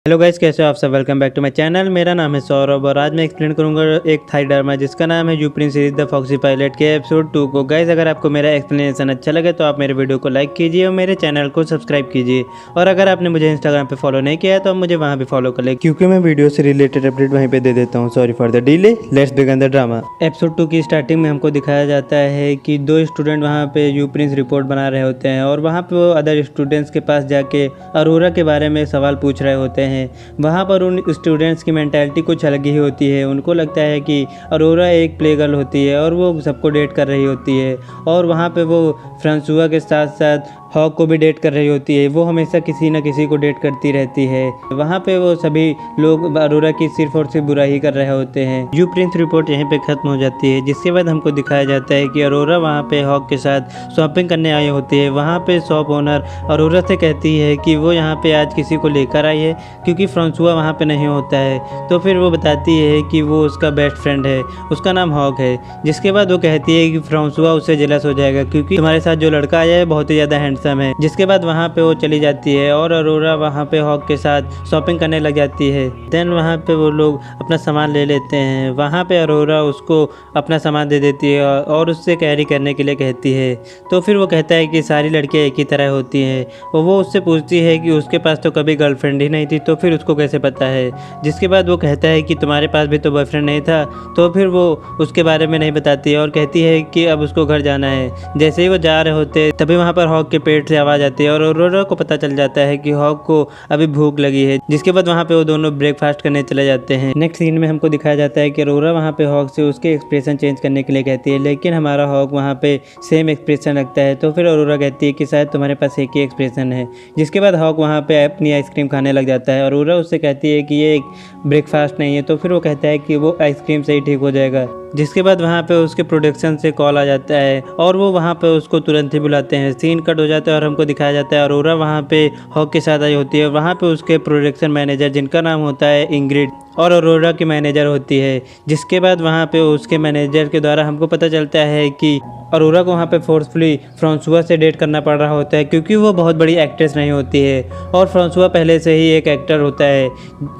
Hello guys, कैसे हो आप सब। Welcome back to my channel. मेरा नाम है सौरभ और आज मैं एक्सप्लेन करूंगा एक थाई ड्रामा जिसका नाम है U prince series the foxy pilot के एपिसोड 2 को। गाइस, अगर आपको मेरा एक्सप्लेनेशन अच्छा लगे तो आप मेरे वीडियो को लाइक कीजिए और मेरे चैनल को सब्सक्राइब कीजिए। और अगर आपने मुझे इंस्टाग्राम पे फॉलो नहीं किया है तो आप मुझे वहाँ भी फॉलो कर ले, क्योंकि मैं वीडियो से रिलेटेड अपडेट वहीं पे दे देता हूँ। Sorry for the delay, let's begin the drama. Episode 2 की स्टार्टिंग में हमको दिखाया जाता है कि दो स्टूडेंट वहाँ पे यू प्रिंस रिपोर्ट बना रहे होते हैं और वहाँ पे वो अदर स्टूडेंट्स के पास जाके अरोरा के बारे में सवाल पूछ रहे होते हैं। वहाँ पर उन स्टूडेंट्स की मेंटालिटी कुछ अलग ही होती है। उनको लगता है कि अरोरा एक प्ले गर्ल होती है और वो सबको डेट कर रही होती है। और वहाँ पे वो फ्रांसुआ के साथ साथ हॉक को भी डेट कर रही होती है। वो हमेशा किसी न किसी को डेट करती रहती है। वहाँ पे वो सभी लोग अरोरा की सिर्फ और सिर्फ बुराई ही कर रहे होते हैं। यू प्रिंस रिपोर्ट यहीं पे ख़त्म हो जाती है, जिसके बाद हमको दिखाया जाता है कि अरोरा वहाँ पे हॉक के साथ शॉपिंग करने आई होती है। वहाँ पे शॉप ओनर अरोरा से कहती है कि वो यहाँ पे आज किसी को लेकर आई है क्योंकि फ्रांसुआ वहाँ पे नहीं होता है। तो फिर वो बताती है कि वो उसका बेस्ट फ्रेंड है, उसका नाम हॉक है। जिसके बाद वो कहती है कि फ्रांसुआ उससे जेलस हो जाएगा क्योंकि तुम्हारे साथ जो लड़का आया है बहुत ही ज़्यादा हैंडसम है। जिसके बाद वहाँ पे वो चली जाती है और अरोरा वहाँ पे हॉक के साथ शॉपिंग करने लग जाती है। देन वहाँ पे वो लोग अपना सामान ले लेते हैं। वहाँ पे अरोरा उसको अपना सामान दे देती है और उससे कैरी करने के लिए कहती है। तो फिर वो कहता है कि सारी लड़कियाँ एक ही तरह होती हैं और वो उससे पूछती है कि उसके पास तो कभी गर्लफ्रेंड ही नहीं थी, तो फिर उसको कैसे पता है। जिसके बाद वो कहता है कि तुम्हारे पास भी तो बॉयफ्रेंड नहीं था। तो फिर वो उसके बारे में नहीं बताती है और कहती है कि अब उसको घर जाना है। जैसे ही वो जा रहे होते तभी वहाँ पर हॉक के पेट से आवाज़ आती है और अरोरा को पता चल जाता है कि हॉक को अभी भूख लगी है। जिसके बाद वहाँ पे वो दोनों ब्रेकफास्ट करने चले जाते हैं। नेक्स्ट सीन में हमको दिखाया जाता है कि अरोरा वहाँ पे हॉक से उसके एक्सप्रेशन चेंज करने के लिए कहती है, लेकिन हमारा हॉक वहाँ पे सेम एक्सप्रेशन रखता है। तो फिर अरोरा कहती है कि शायद तुम्हारे पास एक ही एक्सप्रेशन है। जिसके बाद हॉक वहाँ पे अपनी आइसक्रीम खाने लग जाता है। अरोरा उससे कहती है कि ये एक ब्रेकफास्ट नहीं है। तो फिर वो कहता है कि वो आइसक्रीम से ही ठीक हो जाएगा। जिसके बाद वहाँ पे उसके प्रोडक्शन से कॉल आ जाता है और वो वहाँ पे उसको तुरंत ही बुलाते हैं। सीन कट हो जाता है और हमको दिखाया जाता है अरोरा वहाँ पे हॉक के साथ आई होती है। वहाँ पे उसके प्रोडक्शन मैनेजर जिनका नाम होता है इंग्रिड और अरोरा की मैनेजर होती है। जिसके बाद वहाँ पे उसके मैनेजर के द्वारा हमको पता चलता है कि अरोरा को वहाँ पे फोर्सफुली फ्रांसुआ से डेट करना पड़ रहा होता है क्योंकि वो बहुत बड़ी एक्ट्रेस नहीं होती है और फ्रांसुआ पहले से ही एक एक्टर होता है।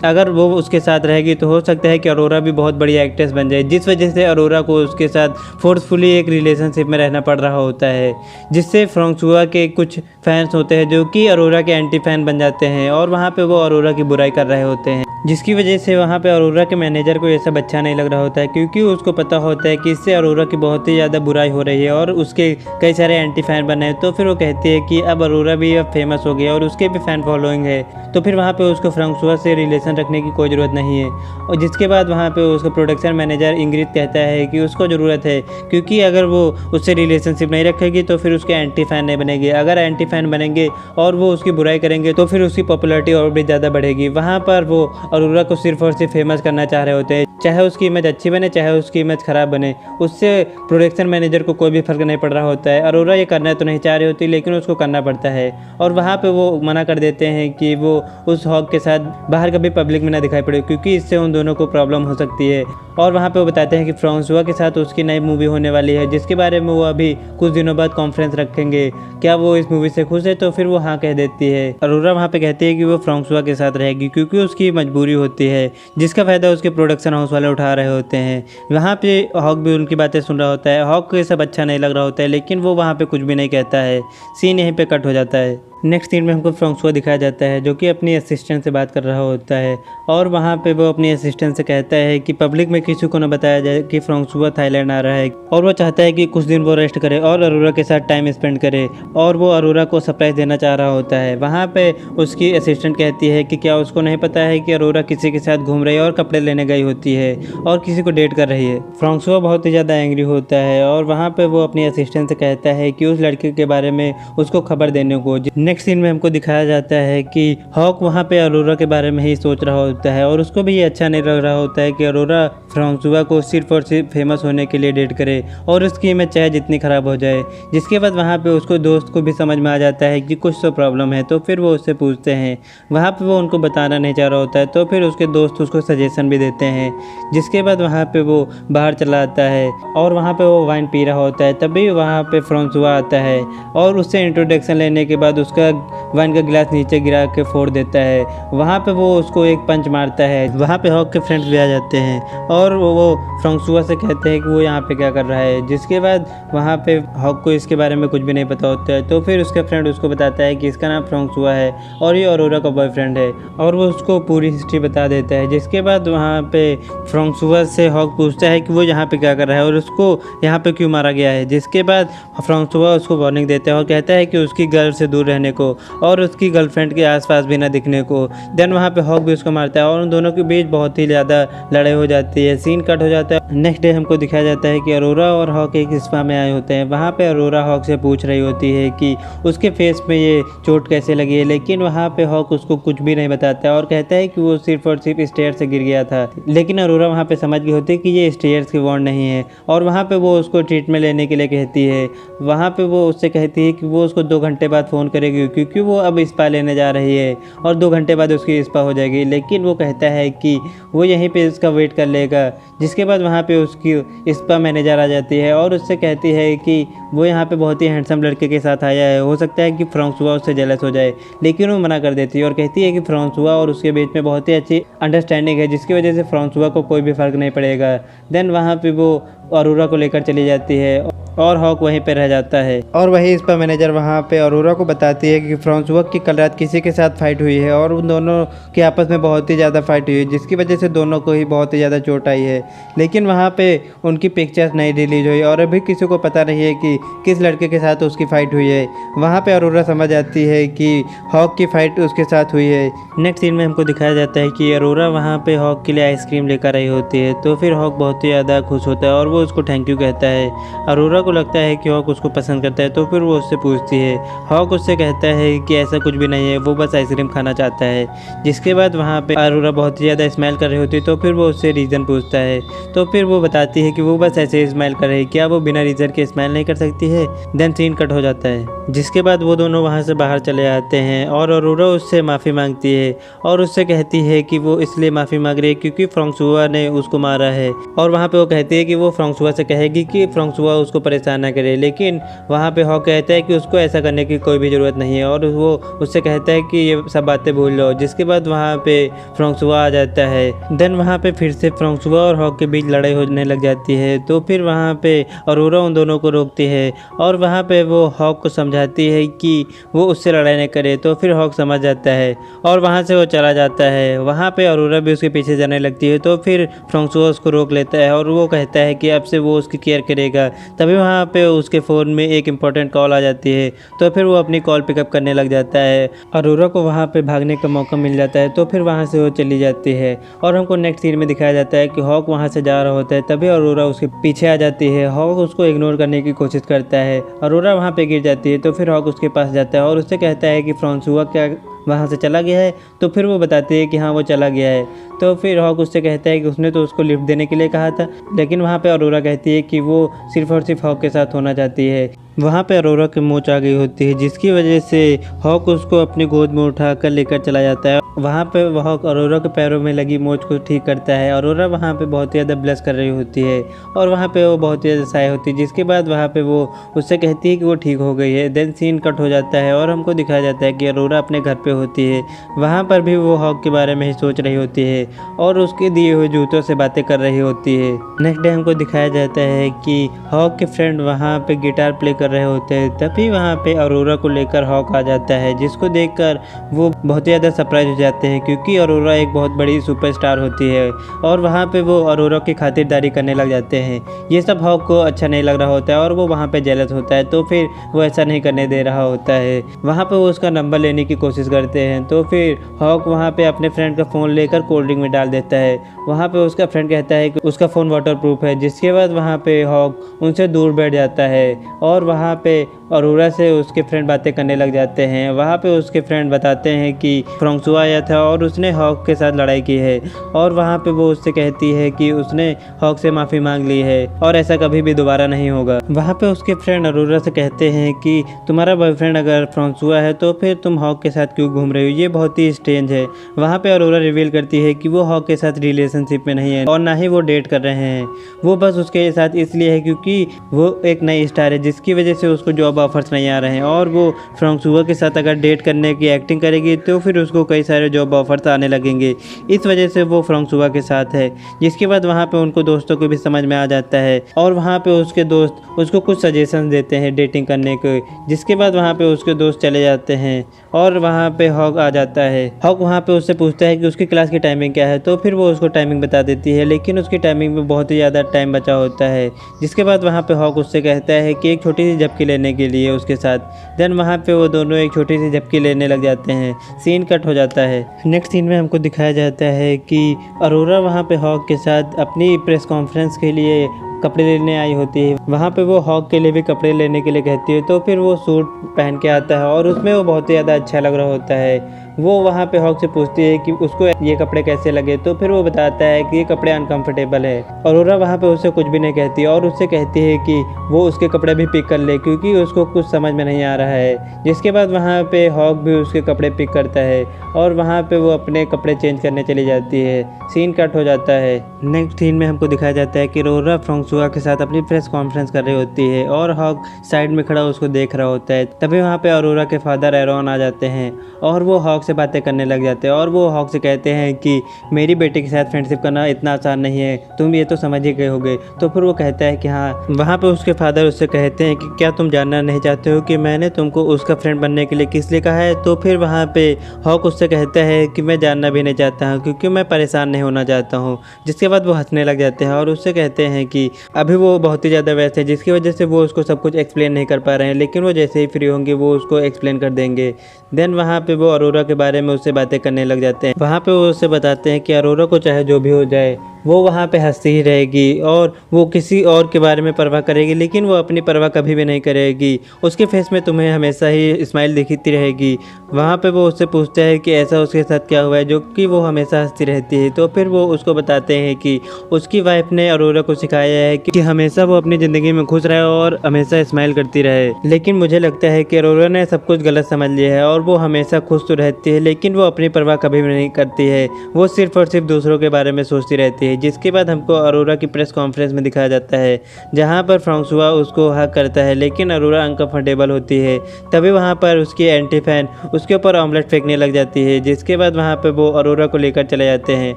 अगर वो उसके साथ रहेगी तो हो सकता है कि अरोरा भी बहुत बड़ी एक्ट्रेस बन जाए, जिस वजह से अरोरा को उसके साथ फोर्सफुली एक रिलेशनशिप में रहना पड़ रहा होता है। जिससे फ्रांसुआ के कुछ फैंस होते हैं जो कि अरोरा के एंटी फैन बन जाते हैं और वहाँ पे वो अरोरा की बुराई कर रहे होते हैं। जिसकी वजह से वहाँ पे अरोरा के मैनेजर को ये सब अच्छा नहीं लग रहा होता है क्योंकि उसको पता होता है कि इससे अरोरा की बहुत ही ज़्यादा बुराई हो रही है और उसके कई सारे एंटी फैन बने हैं। तो फिर वो कहती है कि अब अरोरा भी अब फेमस हो गया और उसके भी फ़ैन फॉलोइंग है, तो फिर वहाँ पे उसको फ्रांसुआ से रिलेशन रखने की कोई ज़रूरत नहीं है। और जिसके बाद वहाँ पे उसका प्रोडक्शन मैनेजर इंग्रिड कहता है कि उसको ज़रूरत है क्योंकि अगर वो उससे रिलेशनशिप नहीं रखेगी तो फिर उसके एंटी फ़ैन नहीं बनेगी। अगर एंटी फ़ैन बनेंगे और वो उसकी बुराई करेंगे तो फिर उसकी पॉपुलैरिटी और भी ज़्यादा बढ़ेगी। वहाँ पर वो अरोरा को सिर्फ और सिर्फ फेमस करना चाह रहे होते हैं, चाहे उसकी इमेज अच्छी बने चाहे उसकी इमेज ख़राब बने। उससे प्रोडक्शन मैनेजर को कोई भी फ़र्क नहीं पड़ रहा होता है। अरोरा ये करना तो नहीं चाह रही होती लेकिन उसको करना पड़ता है और वहाँ पे वो मना कर देते हैं कि वो उस हॉक के साथ बाहर कभी पब्लिक में ना दिखाई पड़े क्योंकि इससे उन दोनों को प्रॉब्लम हो सकती है। और वहाँ पे वो बताते हैं कि फ्रांसुआ के साथ उसकी नई मूवी होने वाली है जिसके बारे में वो अभी कुछ दिनों बाद कॉन्फ्रेंस रखेंगे। क्या वो इस मूवी से खुश है? तो फिर वो हाँ कह देती है। अरोरा वहाँ पे कहती है कि वो फ्रांसुआ के साथ रहेगी क्योंकि उसकी मजबूरी होती है, जिसका फ़ायदा उसके प्रोडक्शन हाउस वाले उठा रहे होते हैं। वहाँ पे हॉक भी उनकी बातें सुन रहा होता है। हॉक को ये सब अच्छा नहीं लग रहा होता है लेकिन वो वहाँ पे कुछ भी नहीं कहता है। सीन यहीं पे कट हो जाता है। नेक्स्ट सीन में हमको फ्रांसुआ दिखाया जाता है जो कि अपनी असिस्टेंट से बात कर रहा होता है और वहाँ पे वो अपनी असिस्टेंट से कहता है कि पब्लिक में किसी को न बताया जाए कि फ्रांसुआ थाईलैंड आ रहा है और वो चाहता है कि कुछ दिन वो रेस्ट करे और अरोरा के साथ टाइम स्पेंड करे और वो अरोरा को सरप्राइज़ देना चाह रहा होता है। वहाँ पे उसकी असिस्टेंट कहती है कि क्या उसको नहीं पता है कि अरोरा किसी के साथ घूम रही है और कपड़े लेने गई होती है और किसी को डेट कर रही है। फ्रांसुआ बहुत ही ज़्यादा एंग्री होता है और वहाँ पर वो अपनी असिस्टेंट से कहता है कि उस लड़के के बारे में उसको खबर देने को। नेक्स्ट सीन में हमको दिखाया जाता है कि हॉक वहाँ पे अरोरा के बारे में ही सोच रहा होता है और उसको भी ये अच्छा नहीं लग रहा होता है कि अरोरा फ्रांसुआ को सिर्फ और सिर्फ फेमस होने के लिए डेट करे और उसकी इमेज चाहे जितनी ख़राब हो जाए। जिसके बाद वहाँ पे उसको दोस्त को भी समझ में आ जाता है कि कुछ तो प्रॉब्लम है। तो फिर वो उससे पूछते हैं। वहाँ पे वो उनको बताना नहीं चाह रहा होता है तो फिर उसके दोस्त उसको सजेशन भी देते हैं। जिसके बाद वहाँ पे वो बाहर चला आता है और वहाँ पे वो वाइन पी रहा होता है। तभी वहाँ पे फ्रांसुआ आता है और उससे इंट्रोडक्शन लेने के बाद उसका उसका वाइन का गिलास नीचे गिरा के फोड़ देता है। वहाँ पे वो उसको एक पंच मारता है। वहाँ पे हॉक के फ्रेंड्स भी आ जाते हैं और वो फ्रांसुआ से कहते हैं कि वो यहाँ पे क्या कर रहा है। जिसके बाद वहाँ पे हॉक को इसके बारे में कुछ भी नहीं पता होता है। तो फिर उसका फ्रेंड उसको बताता है कि इसका नाम फ्रांसुआ है और ये अरोरा का बॉयफ्रेंड है, और वो उसको पूरी हिस्ट्री बता देता है। जिसके बाद वहाँ पे फ्रांसुआ से हॉक पूछता है कि वो यहाँ पे क्या कर रहा है और उसको यहाँ पे क्यों मारा गया है। जिसके बाद फ्रांसुआ उसको वार्निंग देता है और कहता है कि उसकी गर्ल से दूर रहने को और उसकी गर्लफ्रेंड के आसपास भी ना दिखने को। देन वहाँ पे हॉक भी उसको मारता है और उन दोनों के बीच बहुत ही ज़्यादा लड़ाई हो जाती है। सीन कट हो जाता है। नेक्स्ट डे हमको दिखाया जाता है कि अरोरा और हॉक एक स्पा में आए होते हैं। वहाँ पे अरोरा हॉक से पूछ रही होती है कि उसके फेस पे ये चोट कैसे लगी है, लेकिन वहाँ पे हॉक उसको कुछ भी नहीं बताता है और कहता है कि वो सिर्फ और सिर्फ स्टेयर से गिर गया था। लेकिन अरोरा वहाँ पे समझ गई होती है कि ये स्टेयर्स की वॉन्ड नहीं है और वहाँ पे वो उसको ट्रीटमेंट लेने के लिए कहती है। वहाँ पे वो उससे कहती है कि वो उसको 2 घंटे बाद फ़ोन करेगी क्योंकि वो अब स्पा लेने जा रही है और 2 घंटे बाद उसकी स्पा हो जाएगी। लेकिन वो कहता है कि वो यहीं पे उसका वेट कर लेगा। जिसके बाद वहाँ पे उसकी स्पा मैनेजर आ जाती है और उससे कहती है कि वो यहाँ पे बहुत ही हैंडसम लड़के के साथ आया है, हो सकता है कि फ्रांसुआ उससे जेलस हो जाए। लेकिन वो मना कर देती है और कहती है कि फ्रांसुआ और उसके बीच में बहुत ही अच्छी अंडरस्टैंडिंग है, जिसकी वजह से फ्रांसुआ को कोई भी फ़र्क नहीं पड़ेगा। देन वहाँ पे वो अरोरा को लेकर चली जाती है और हॉक वहीं पे रह जाता है। और वही स्पा मैनेजर वहाँ पे अरोरा को बताती है कि फ्रांसुआ की कल रात किसी के साथ फाइट हुई है और उन दोनों के आपस में बहुत ही ज़्यादा फाइट हुई है, जिसकी वजह से दोनों को ही बहुत ही ज़्यादा चोट आई है। लेकिन वहाँ पे उनकी पिक्चर्स नहीं रिलीज हुई और अभी किसी को पता नहीं है कि किस लड़के के साथ उसकी फ़ाइट हुई है। वहाँ पे अरोरा समझ आती है कि हॉक की फ़ाइट उसके साथ हुई है। नेक्स्ट सीन में हमको दिखाया जाता है कि अरोरा वहाँ पे हॉक के लिए आइसक्रीम लेकर आई होती है। तो फिर हॉक बहुत ही ज़्यादा खुश होता है और वो उसको थैंक यू कहता है। अरोरा को लगता है कि हॉक उसको पसंद करता है, तो फिर वो उससे पूछती है। हॉक उससे कहता है कि ऐसा कुछ भी नहीं है, वो बस आइसक्रीम खाना चाहता है। जिसके बाद वहाँ पे अरोरा बहुत ही ज़्यादा स्माइल कर रही होती है। तो फिर वो उससे रीज़न पूछता है। तो फिर वो बताती है कि वो बस ऐसे स्माइल कर रही है, क्या वो बिना रीज़न के स्माइल नहीं कर सकती है। देन सीन कट हो जाता है। जिसके बाद वो दोनों वहाँ से बाहर चले आते हैं और अरोरा उससे माफ़ी मांगती है और उससे कहती है कि वो इसलिए माफ़ी मांग रही है क्योंकि फ्रांसुआ ने उसको मारा है। और वहाँ पे वो कहती है कि वो फ्रांसुआ से कहेगी कि फ्रांसुआ उसको परेशान ना करे। लेकिन वहाँ पे हॉक कहता है कि उसको ऐसा करने की कोई भी ज़रूरत नहीं है और वो उससे कहता है कि ये सब बातें भूल लो। जिसके बाद वहाँ पे फ्रांसुआ आ जाता है। देन वहाँ पे फिर से फ्रांसुआ और हॉक के बीच लड़ाई होने लग जाती है। तो फिर वहाँ पे अरोरा उन दोनों को रोकती है और वहाँ पे वो हॉक को समझाती है कि वो उससे लड़ाई नहीं करे। तो फिर हॉक समझ जाता है और वहाँ से वो चला जाता है। वहाँ पे अरोरा भी उसके पीछे जाने लगती है। तो फिर फ्रांसुआ उसको रोक लेता है और वो कहता है कि अब से वो उसकी केयर करेगा। तभी वहाँ पे उसके फ़ोन में एक इम्पोर्टेंट कॉल आ जाती है। तो फिर वो अपनी कॉल पिकअप करने लग जाता है। अरोरा को वहाँ पे भागने का मौका मिल जाता है। तो फिर वहाँ से वो चली जाती है और हमको नेक्स्ट सीन में दिखाया जाता है कि हॉक वहाँ से जा रहा होता है। तभी अरोरा उसके पीछे आ जाती है। हॉक उसको इग्नोर करने की कोशिश करता है। अरोरा वहाँ पे गिर जाती है। तो फिर हॉक उसके पास जाता है और उससे कहता है कि फ्रांसुआ क्या वहाँ से चला गया है। तो फिर वो बताती है कि हाँ वो चला गया है। तो फिर हॉक उससे कहता है कि उसने तो उसको लिफ्ट देने के लिए कहा था। लेकिन वहाँ पे अरोरा कहती है कि वो सिर्फ और सिर्फ हॉक के साथ होना चाहती है। वहाँ पे अरोरा की मोच आ गई होती है, जिसकी वजह से हॉक उसको अपनी गोद में उठाकर लेकर चला जाता है। वहाँ पे हॉक अरोरा के पैरों में लगी मोच को ठीक करता है। अरोरा वहाँ पे बहुत ही ज़्यादा ब्लश कर रही होती है और वहाँ पे वो बहुत ही ज़्यादा साय होती है। जिसके बाद वहाँ पे वो उससे कहती है कि वो ठीक हो गई है। देन सीन कट हो जाता है और हमको दिखाया जाता है कि अरोरा अपने घर पे होती है। वहाँ पर भी वो हॉक के बारे में ही सोच रही होती है और उसके दिए हुए जूतों से बातें कर रही होती है। नेक्स्ट डे हमको दिखाया जाता है कि हॉक के फ्रेंड वहाँ पे गिटार प्ले कर रहे होते हैं। तभी वहाँ पे अरोरा को लेकर हॉक आ जाता है, जिसको देखकर वो बहुत ही ज़्यादा सरप्राइज हो जाते हैं क्योंकि अरोरा एक बहुत बड़ी सुपरस्टार होती है और वहाँ पे वो अरोरा की खातिरदारी करने लग जाते हैं। ये सब हॉक को अच्छा नहीं लग रहा होता है और वो वहाँ पे जेलस होता है। तो फिर वो ऐसा नहीं करने दे रहा होता है। वहाँ पे वो उसका नंबर लेने की कोशिश करते हैं। तो फिर हॉक वहाँ पे अपने फ्रेंड का फ़ोन लेकर कोल्ड ड्रिंक में डाल देता है। वहाँ पे उसका फ्रेंड कहता है कि उसका फ़ोन वाटरप्रूफ है। जिसके बाद वहाँ पे हॉक उनसे दूर बैठ जाता है और वहाँ पे अरोरा से उसके फ्रेंड बातें करने लग जाते हैं। वहाँ पे उसके फ्रेंड बताते हैं कि फ्रांसुआ आया था और उसने हॉक के साथ लड़ाई की है और वहाँ पे वो उससे कहती है कि उसने हॉक से माफ़ी मांग ली है और ऐसा कभी भी दोबारा नहीं होगा। वहाँ पे उसके फ्रेंड अरोरा से कहते हैं कि तुम्हारा बॉयफ्रेंड अगर फ्रांसुआ है तो फिर तुम हॉक के साथ क्यों घूम रहे हो, ये बहुत ही स्ट्रेंज है। वहाँ पे अरोरा रिवील करती है कि वो हॉक के साथ रिलेशनशिप में नहीं है और ना ही वो डेट कर रहे हैं। वो बस उसके साथ इसलिए है क्योंकि वो एक नई स्टार है, जिसकी वजह से उसको जॉब ऑफर्स नहीं आ रहे हैं और वो फ्रांसुआ के साथ अगर डेट करने की एक्टिंग करेगी तो फिर उसको कई सारे जॉब ऑफर्स आने लगेंगे। इस वजह से वो फ्रांसुआ के साथ है। जिसके बाद वहाँ पे उनको दोस्तों को भी समझ में आ जाता है और वहाँ पे उसके दोस्त उसको कुछ सजेशन देते हैं डेटिंग करने के। जिसके बाद वहाँ पे उसके दोस्त चले जाते हैं और वहाँ पे हॉक आ जाता है। हॉक वहाँ पे उससे पूछता है कि उसकी क्लास की टाइमिंग क्या है, तो फिर वो उसको टाइमिंग बता देती है, लेकिन उसकी टाइमिंग में बहुत ही ज़्यादा टाइम बचा होता है। जिसके बाद वहाँ पे हॉक उससे कहता है कि एक छोटी सी झपकी लेने के लिए उसके साथ। देन वहाँ पे वो दोनों एक छोटी सी झपकी लेने लग जाते हैं। सीन कट हो जाता है। नेक्स्ट सीन में हमको दिखाया जाता है कि अरोरा वहाँ पे हॉक के साथ अपनी प्रेस कॉन्फ्रेंस के लिए कपड़े लेने आई होती है। वहाँ पे वो हॉक के लिए भी कपड़े लेने के लिए कहती है, तो फिर वो सूट पहन के आता है और उसमें वो बहुत ही ज़्यादा अच्छा लग रहा होता है। वो वहाँ पे हॉक से पूछती है कि उसको ये कपड़े कैसे लगे, तो फिर वो बताता है कि ये कपड़े अनकंफर्टेबल है। अरोरा वहाँ पे उससे कुछ भी नहीं कहती और उससे कहती है कि वो उसके कपड़े भी पिक कर ले क्योंकि उसको कुछ समझ में नहीं आ रहा है। जिसके बाद वहाँ पे हॉक भी उसके कपड़े पिक करता है और वहाँ पे वो अपने कपड़े चेंज करने चली जाती है। सीन कट हो जाता है। नेक्स्ट सीन में हमको दिखाया जाता है कि अरोरा फ्रांसुआ के साथ अपनी प्रेस कॉन्फ्रेंस कर रही होती है और हॉक साइड में खड़ा उसको देख रहा होता है। तभी वहाँ पे अरोरा के फादर एरॉन आ जाते हैं और वो हॉक से बातें करने लग जाते हैं और वो हॉक से कहते हैं कि मेरी बेटी के साथ फ्रेंडशिप करना इतना आसान नहीं है, तुम ये तो समझ ही गए होगे। तो फिर वो कहता है कि हाँ। वहाँ पे उसके फादर उससे कहते हैं कि क्या तुम जानना नहीं चाहते हो कि मैंने तुमको उसका फ्रेंड बनने के लिए किस लिए कहा है। तो फिर वहाँ पे हॉक उससे कहता है कि मैं जानना भी नहीं चाहता हूँ क्योंकि मैं परेशान नहीं होना चाहता हूँ। जिसके बाद वो हंसने लग जाते हैं और उससे कहते हैं कि अभी वो बहुत ही ज़्यादा व्यस्त है जिसकी वजह से वो उसको सब कुछ एक्सप्लेन नहीं कर पा रहे हैं, लेकिन वो जैसे ही फ्री होंगे वो उसको एक्सप्लेन कर देंगे। देन वहाँ पे वो अरोरा के बारे में उससे बातें करने लग जाते हैं। वहाँ पे वो उससे बताते हैं कि अरोरा को चाहे जो भी हो जाए वो वहाँ पे हंसती ही रहेगी और वो किसी और के बारे में परवाह करेगी, लेकिन वो अपनी परवाह कभी भी नहीं करेगी। उसके फेस में तुम्हें हमेशा ही स्माइल दिखती रहेगी। वहाँ पे वो उससे पूछता है कि ऐसा उसके साथ क्या हुआ है जो कि वो हमेशा हंसती रहती है। तो फिर वो उसको बताते हैं कि उसकी वाइफ ने अरोरा को सिखाया है कि हमेशा वो अपनी ज़िंदगी में खुश रहे और हमेशा स्माइल करती रहे। लेकिन मुझे लगता है कि अरोरा ने सब कुछ गलत समझ लिया है और वो हमेशा खुश तो रहती है लेकिन वो अपनी परवाह कभी भी नहीं करती है। वो सिर्फ और सिर्फ दूसरों के बारे में सोचती रहती है। जिसके बाद हमको अरोरा की प्रेस कॉन्फ्रेंस में दिखाया जाता है जहाँ पर फ्रांसुआ उसको हक करता है, लेकिन अरोरा अनकंफर्टेबल होती है। तभी वहाँ पर उसकी एंटी फैन उसके ऊपर ऑमलेट फेंकने लग जाती है। जिसके बाद वहाँ पर वो अरोरा को लेकर चले जाते हैं।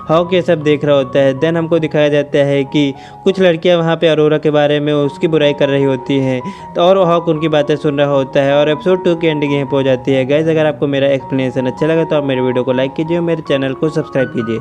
हॉक ये सब देख रहा होता है। देन हमको दिखाया जाता है कि कुछ लड़कियाँ वहाँ पर अरोरा के बारे में उसकी बुराई कर रही होती हैं और हॉक उनकी बातें सुन रहा होता है और एपिसोड 2 की एंडिंग यहीं पहुँच जाती है। गाइस, अगर आपको मेरा एक्सप्लेनेशन अच्छा लगा तो आप मेरे वीडियो को लाइक कीजिए और मेरे चैनल को सब्सक्राइब कीजिए।